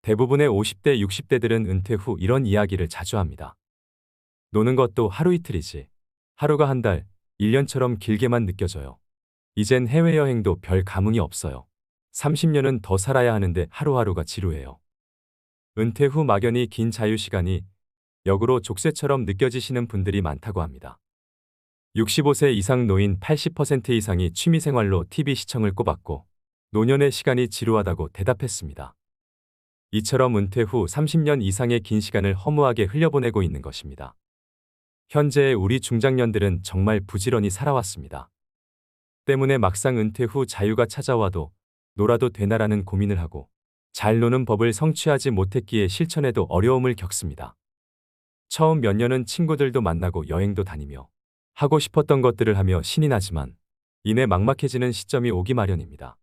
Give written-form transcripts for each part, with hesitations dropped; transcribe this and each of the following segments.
대부분의 50대, 60대들은 은퇴 후 이런 이야기를 자주 합니다. 노는 것도 하루 이틀이지. 하루가 한 달, 1년처럼 길게만 느껴져요. 이젠 해외여행도 별 감흥이 없어요. 30년은 더 살아야 하는데 하루하루가 지루해요. 은퇴 후 막연히 긴 자유시간이 역으로 족쇄처럼 느껴지시는 분들이 많다고 합니다. 65세 이상 노인 80% 이상이 취미생활로 TV 시청을 꼽았고 노년의 시간이 지루하다고 대답했습니다. 이처럼 은퇴 후 30년 이상의 긴 시간을 허무하게 흘려보내고 있는 것입니다. 현재의 우리 중장년들은 정말 부지런히 살아왔습니다. 때문에 막상 은퇴 후 자유가 찾아와도 놀아도 되나라는 고민을 하고 잘 노는 법을 성취하지 못했기에 실천에도 어려움을 겪습니다. 처음 몇 년은 친구들도 만나고 여행도 다니며 하고 싶었던 것들을 하며 신이 나지만 이내 막막해지는 시점이 오기 마련입니다.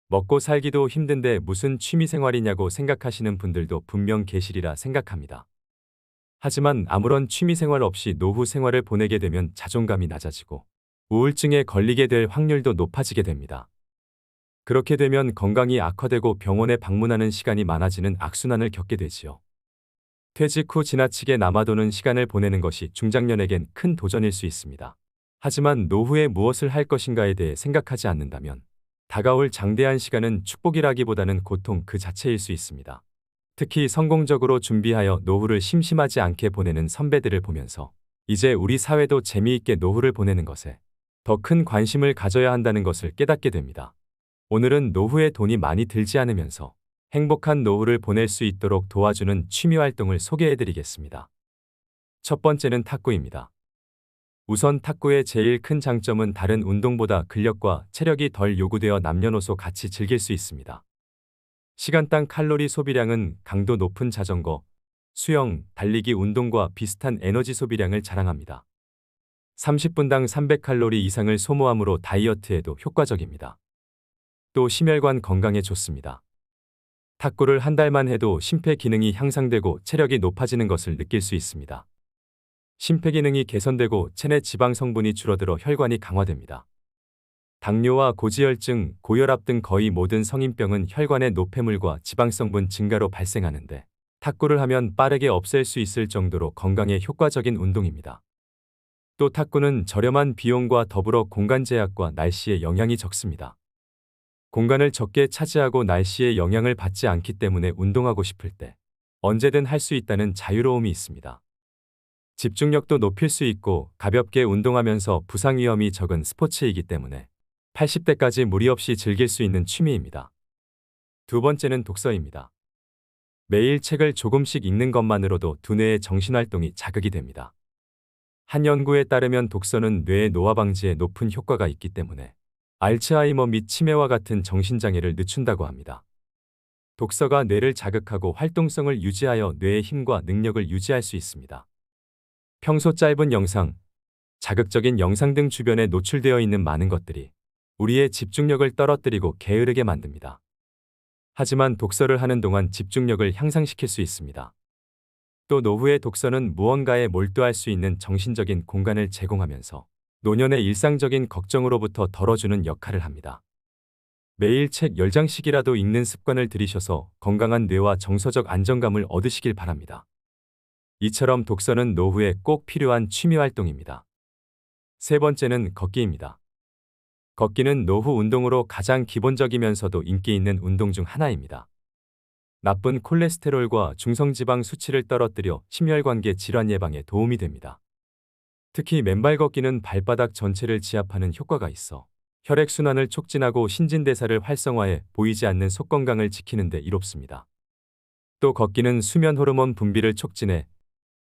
먹고 살기도 힘든데 무슨 취미생활이냐고 생각하시는 분들도 분명 계시리라 생각합니다. 하지만 아무런 취미생활 없이 노후 생활을 보내게 되면 자존감이 낮아지고 우울증에 걸리게 될 확률도 높아지게 됩니다. 그렇게 되면 건강이 악화되고 병원에 방문하는 시간이 많아지는 악순환을 겪게 되지요. 퇴직 후 지나치게 남아도는 시간을 보내는 것이 중장년에겐 큰 도전일 수 있습니다. 하지만 노후에 무엇을 할 것인가에 대해 생각하지 않는다면 다가올 장대한 시간은 축복이라기보다는 고통 그 자체일 수 있습니다. 특히 성공적으로 준비하여 노후를 심심하지 않게 보내는 선배들을 보면서 이제 우리 사회도 재미있게 노후를 보내는 것에 더 큰 관심을 가져야 한다는 것을 깨닫게 됩니다. 오늘은 노후에 돈이 많이 들지 않으면서 행복한 노후를 보낼 수 있도록 도와주는 취미활동을 소개해드리겠습니다. 첫 번째는 탁구입니다. 우선 탁구의 제일 큰 장점은 다른 운동보다 근력과 체력이 덜 요구되어 남녀노소 같이 즐길 수 있습니다. 시간당 칼로리 소비량은 강도 높은 자전거, 수영, 달리기 운동과 비슷한 에너지 소비량을 자랑합니다. 30분당 300칼로리 이상을 소모하므로 다이어트에도 효과적입니다. 또 심혈관 건강에 좋습니다. 탁구를 한 달만 해도 심폐기능이 향상되고 체력이 높아지는 것을 느낄 수 있습니다. 심폐기능이 개선되고 체내 지방 성분이 줄어들어 혈관이 강화됩니다. 당뇨와 고지혈증, 고혈압 등 거의 모든 성인병은 혈관의 노폐물과 지방성분 증가로 발생하는데 탁구를 하면 빠르게 없앨 수 있을 정도로 건강에 효과적인 운동입니다. 또 탁구는 저렴한 비용과 더불어 공간 제약과 날씨의 영향이 적습니다. 공간을 적게 차지하고 날씨의 영향을 받지 않기 때문에 운동하고 싶을 때 언제든 할 수 있다는 자유로움이 있습니다. 집중력도 높일 수 있고 가볍게 운동하면서 부상 위험이 적은 스포츠이기 때문에 80대까지 무리 없이 즐길 수 있는 취미입니다. 두 번째는 독서입니다. 매일 책을 조금씩 읽는 것만으로도 두뇌의 정신활동이 자극이 됩니다. 한 연구에 따르면 독서는 뇌의 노화 방지에 높은 효과가 있기 때문에 알츠하이머 및 치매와 같은 정신장애를 늦춘다고 합니다. 독서가 뇌를 자극하고 활동성을 유지하여 뇌의 힘과 능력을 유지할 수 있습니다. 평소 짧은 영상, 자극적인 영상 등 주변에 노출되어 있는 많은 것들이 우리의 집중력을 떨어뜨리고 게으르게 만듭니다. 하지만 독서를 하는 동안 집중력을 향상시킬 수 있습니다. 또 노후의 독서는 무언가에 몰두할 수 있는 정신적인 공간을 제공하면서 노년의 일상적인 걱정으로부터 덜어주는 역할을 합니다. 매일 책 10장씩이라도 읽는 습관을 들이셔서 건강한 뇌와 정서적 안정감을 얻으시길 바랍니다. 이처럼 독서는 노후에 꼭 필요한 취미활동입니다. 세 번째는 걷기입니다. 걷기는 노후 운동으로 가장 기본적이면서도 인기 있는 운동 중 하나입니다. 나쁜 콜레스테롤과 중성지방 수치를 떨어뜨려 심혈관계 질환 예방에 도움이 됩니다. 특히 맨발 걷기는 발바닥 전체를 지압하는 효과가 있어 혈액순환을 촉진하고 신진대사를 활성화해 보이지 않는 속 건강을 지키는 데 이롭습니다. 또 걷기는 수면 호르몬 분비를 촉진해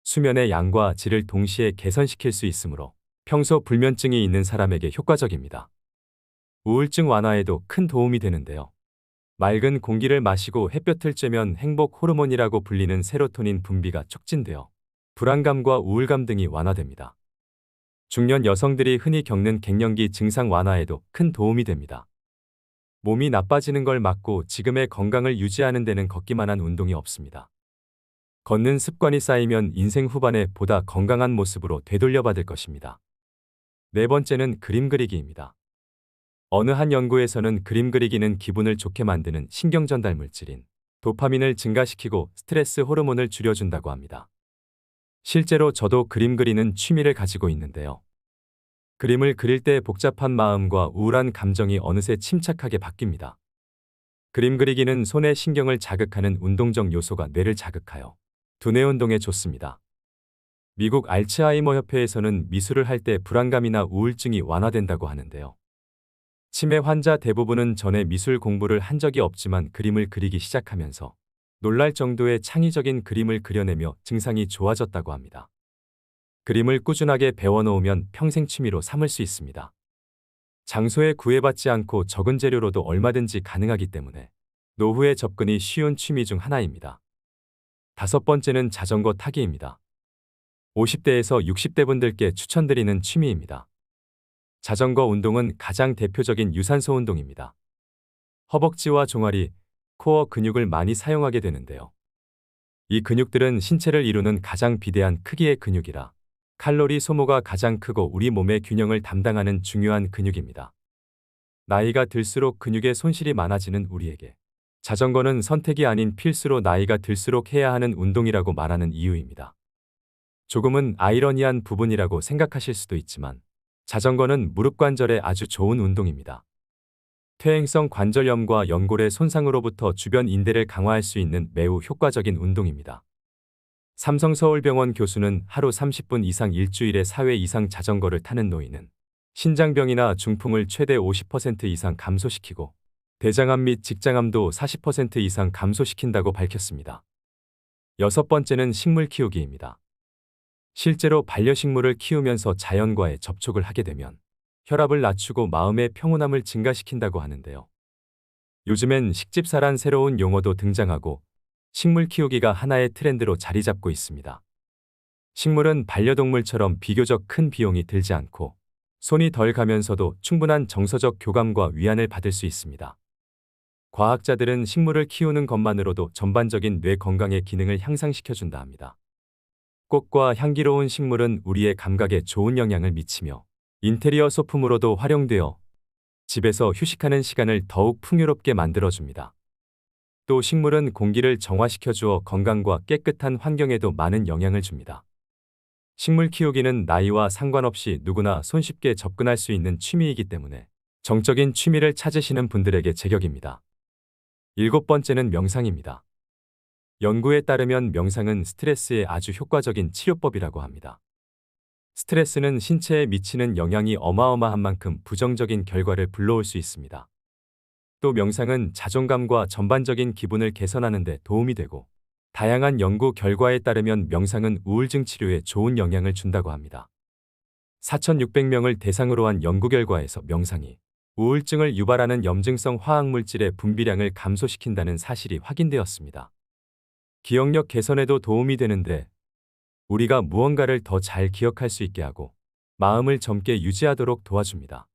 수면의 양과 질을 동시에 개선시킬 수 있으므로 평소 불면증이 있는 사람에게 효과적입니다. 우울증 완화에도 큰 도움이 되는데요. 맑은 공기를 마시고 햇볕을 쬐면 행복 호르몬이라고 불리는 세로토닌 분비가 촉진되어 불안감과 우울감 등이 완화됩니다. 중년 여성들이 흔히 겪는 갱년기 증상 완화에도 큰 도움이 됩니다. 몸이 나빠지는 걸 막고 지금의 건강을 유지하는 데는 걷기만한 운동이 없습니다. 걷는 습관이 쌓이면 인생 후반에 보다 건강한 모습으로 되돌려받을 것입니다. 네 번째는 그림 그리기입니다. 어느 한 연구에서는 그림 그리기는 기분을 좋게 만드는 신경전달 물질인 도파민을 증가시키고 스트레스 호르몬을 줄여준다고 합니다. 실제로 저도 그림 그리는 취미를 가지고 있는데요. 그림을 그릴 때 복잡한 마음과 우울한 감정이 어느새 침착하게 바뀝니다. 그림 그리기는 손의 신경을 자극하는 운동적 요소가 뇌를 자극하여 두뇌 운동에 좋습니다. 미국 알츠하이머 협회에서는 미술을 할 때 불안감이나 우울증이 완화된다고 하는데요. 치매 환자 대부분은 전에 미술 공부를 한 적이 없지만 그림을 그리기 시작하면서 놀랄 정도의 창의적인 그림을 그려내며 증상이 좋아졌다고 합니다. 그림을 꾸준하게 배워놓으면 평생 취미로 삼을 수 있습니다. 장소에 구애받지 않고 적은 재료로도 얼마든지 가능하기 때문에 노후에 접근이 쉬운 취미 중 하나입니다. 5번째는 자전거 타기입니다. 50대에서 60대 분들께 추천드리는 취미입니다. 자전거 운동은 가장 대표적인 유산소 운동입니다. 허벅지와 종아리, 코어 근육을 많이 사용하게 되는데요. 이 근육들은 신체를 이루는 가장 비대한 크기의 근육이라 칼로리 소모가 가장 크고 우리 몸의 균형을 담당하는 중요한 근육입니다. 나이가 들수록 근육의 손실이 많아지는 우리에게 자전거는 선택이 아닌 필수로 나이가 들수록 해야 하는 운동이라고 말하는 이유입니다. 조금은 아이러니한 부분이라고 생각하실 수도 있지만 자전거는 무릎 관절에 아주 좋은 운동입니다. 퇴행성 관절염과 연골의 손상으로부터 주변 인대를 강화할 수 있는 매우 효과적인 운동입니다. 삼성서울병원 교수는 하루 30분 이상 일주일에 4회 이상 자전거를 타는 노인은 신장병이나 중풍을 최대 50% 이상 감소시키고 대장암 및 직장암도 40% 이상 감소시킨다고 밝혔습니다. 6번째는 식물 키우기입니다. 실제로 반려식물을 키우면서 자연과의 접촉을 하게 되면 혈압을 낮추고 마음의 평온함을 증가시킨다고 하는데요. 요즘엔 식집사란 새로운 용어도 등장하고 식물 키우기가 하나의 트렌드로 자리 잡고 있습니다. 식물은 반려동물처럼 비교적 큰 비용이 들지 않고 손이 덜 가면서도 충분한 정서적 교감과 위안을 받을 수 있습니다. 과학자들은 식물을 키우는 것만으로도 전반적인 뇌 건강의 기능을 향상시켜준다 합니다. 꽃과 향기로운 식물은 우리의 감각에 좋은 영향을 미치며 인테리어 소품으로도 활용되어 집에서 휴식하는 시간을 더욱 풍요롭게 만들어줍니다. 또 식물은 공기를 정화시켜 주어 건강과 깨끗한 환경에도 많은 영향을 줍니다. 식물 키우기는 나이와 상관없이 누구나 손쉽게 접근할 수 있는 취미이기 때문에 정적인 취미를 찾으시는 분들에게 제격입니다. 7번째는 명상입니다. 연구에 따르면 명상은 스트레스에 아주 효과적인 치료법이라고 합니다. 스트레스는 신체에 미치는 영향이 어마어마한 만큼 부정적인 결과를 불러올 수 있습니다. 또 명상은 자존감과 전반적인 기분을 개선하는 데 도움이 되고 다양한 연구 결과에 따르면 명상은 우울증 치료에 좋은 영향을 준다고 합니다. 4,600명을 대상으로 한 연구 결과에서 명상이 우울증을 유발하는 염증성 화학물질의 분비량을 감소시킨다는 사실이 확인되었습니다. 기억력 개선에도 도움이 되는데 우리가 무언가를 더 잘 기억할 수 있게 하고 마음을 젊게 유지하도록 도와줍니다.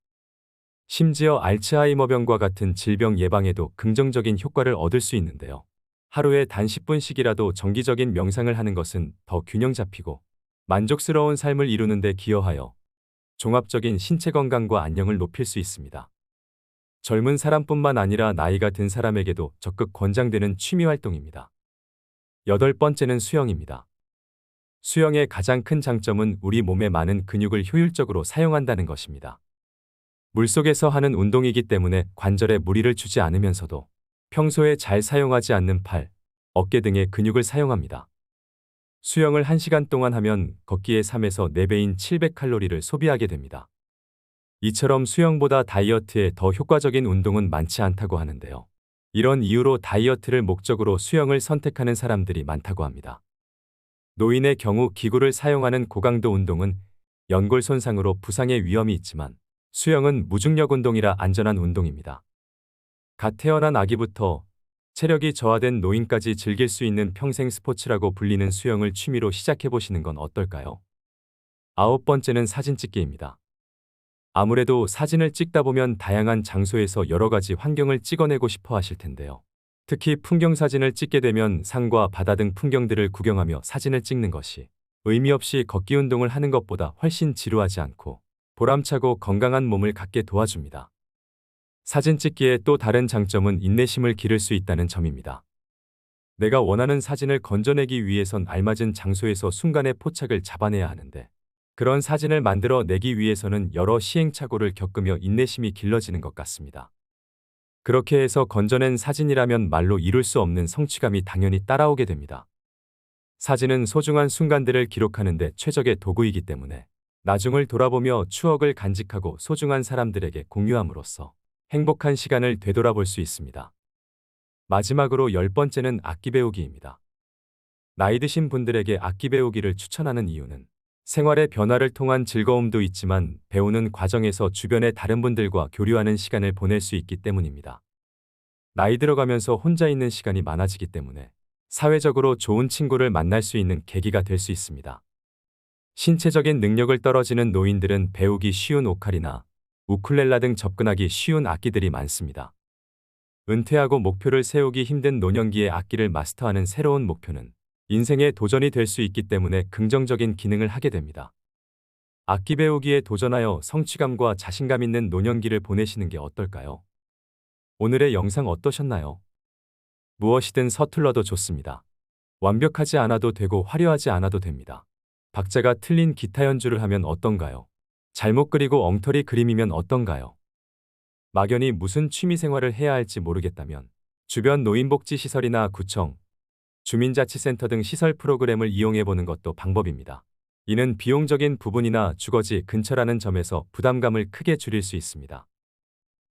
심지어 알츠하이머병과 같은 질병 예방에도 긍정적인 효과를 얻을 수 있는데요. 하루에 단 10분씩이라도 정기적인 명상을 하는 것은 더 균형 잡히고 만족스러운 삶을 이루는 데 기여하여 종합적인 신체 건강과 안녕을 높일 수 있습니다. 젊은 사람뿐만 아니라 나이가 든 사람에게도 적극 권장되는 취미 활동입니다. 8번째는 수영입니다. 수영의 가장 큰 장점은 우리 몸의 많은 근육을 효율적으로 사용한다는 것입니다. 물속에서 하는 운동이기 때문에 관절에 무리를 주지 않으면서도 평소에 잘 사용하지 않는 팔, 어깨 등의 근육을 사용합니다. 수영을 1시간 동안 하면 걷기의 3에서 4배인 700칼로리를 소비하게 됩니다. 이처럼 수영보다 다이어트에 더 효과적인 운동은 많지 않다고 하는데요. 이런 이유로 다이어트를 목적으로 수영을 선택하는 사람들이 많다고 합니다. 노인의 경우 기구를 사용하는 고강도 운동은 연골 손상으로 부상의 위험이 있지만 수영은 무중력 운동이라 안전한 운동입니다. 갓 태어난 아기부터 체력이 저하된 노인까지 즐길 수 있는 평생 스포츠라고 불리는 수영을 취미로 시작해보시는 건 어떨까요? 9번째는 사진 찍기입니다. 아무래도 사진을 찍다 보면 다양한 장소에서 여러 가지 환경을 찍어내고 싶어 하실 텐데요. 특히 풍경 사진을 찍게 되면 산과 바다 등 풍경들을 구경하며 사진을 찍는 것이 의미 없이 걷기 운동을 하는 것보다 훨씬 지루하지 않고 보람차고 건강한 몸을 갖게 도와줍니다. 사진 찍기의 또 다른 장점은 인내심을 기를 수 있다는 점입니다. 내가 원하는 사진을 건져내기 위해선 알맞은 장소에서 순간의 포착을 잡아내야 하는데 그런 사진을 만들어 내기 위해서는 여러 시행착오를 겪으며 인내심이 길러지는 것 같습니다. 그렇게 해서 건져낸 사진이라면 말로 이룰 수 없는 성취감이 당연히 따라오게 됩니다. 사진은 소중한 순간들을 기록하는 데 최적의 도구이기 때문에 나중을 돌아보며 추억을 간직하고 소중한 사람들에게 공유함으로써 행복한 시간을 되돌아볼 수 있습니다. 마지막으로 10번째는 악기 배우기입니다. 나이 드신 분들에게 악기 배우기를 추천하는 이유는 생활의 변화를 통한 즐거움도 있지만 배우는 과정에서 주변의 다른 분들과 교류하는 시간을 보낼 수 있기 때문입니다. 나이 들어가면서 혼자 있는 시간이 많아지기 때문에 사회적으로 좋은 친구를 만날 수 있는 계기가 될 수 있습니다. 신체적인 능력을 떨어지는 노인들은 배우기 쉬운 오카리나, 우쿨렐라 등 접근하기 쉬운 악기들이 많습니다. 은퇴하고 목표를 세우기 힘든 노년기에 악기를 마스터하는 새로운 목표는 인생의 도전이 될 수 있기 때문에 긍정적인 기능을 하게 됩니다. 악기 배우기에 도전하여 성취감과 자신감 있는 노년기를 보내시는 게 어떨까요? 오늘의 영상 어떠셨나요? 무엇이든 서툴러도 좋습니다. 완벽하지 않아도 되고 화려하지 않아도 됩니다. 박자가 틀린 기타 연주를 하면 어떤가요? 잘못 그리고 엉터리 그림이면 어떤가요? 막연히 무슨 취미생활을 해야 할지 모르겠다면 주변 노인복지시설이나 구청, 주민자치센터 등 시설 프로그램을 이용해보는 것도 방법입니다. 이는 비용적인 부분이나 주거지 근처라는 점에서 부담감을 크게 줄일 수 있습니다.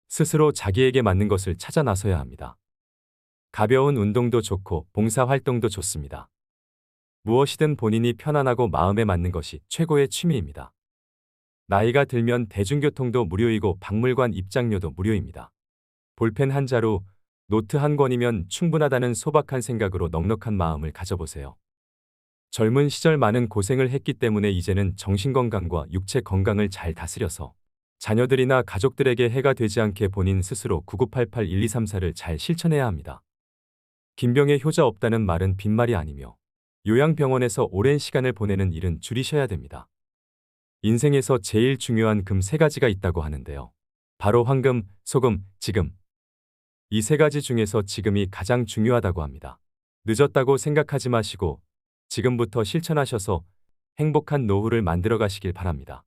스스로 자기에게 맞는 것을 찾아 나서야 합니다. 가벼운 운동도 좋고 봉사활동도 좋습니다. 무엇이든 본인이 편안하고 마음에 맞는 것이 최고의 취미입니다. 나이가 들면 대중교통도 무료이고 박물관 입장료도 무료입니다. 볼펜 한 자루, 노트 한 권이면 충분하다는 소박한 생각으로 넉넉한 마음을 가져보세요. 젊은 시절 많은 고생을 했기 때문에 이제는 정신건강과 육체 건강을 잘 다스려서 자녀들이나 가족들에게 해가 되지 않게 본인 스스로 9988-1234를 잘 실천해야 합니다. 김병에 효자 없다는 말은 빈말이 아니며 요양병원에서 오랜 시간을 보내는 일은 줄이셔야 됩니다. 인생에서 제일 중요한 금 3가지가 있다고 하는데요. 바로 황금, 소금, 지금. 이 3가지 중에서 지금이 가장 중요하다고 합니다. 늦었다고 생각하지 마시고 지금부터 실천하셔서 행복한 노후를 만들어 가시길 바랍니다.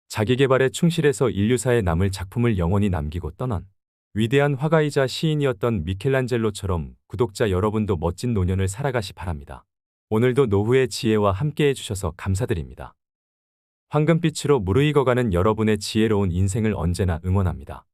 자기계발에 충실해서 인류사에 남을 작품을 영원히 남기고 떠난 위대한 화가이자 시인이었던 미켈란젤로처럼 구독자 여러분도 멋진 노년을 살아가시 바랍니다. 오늘도 노후의 지혜와 함께해 주셔서 감사드립니다. 황금빛으로 무르익어가는 여러분의 지혜로운 인생을 언제나 응원합니다.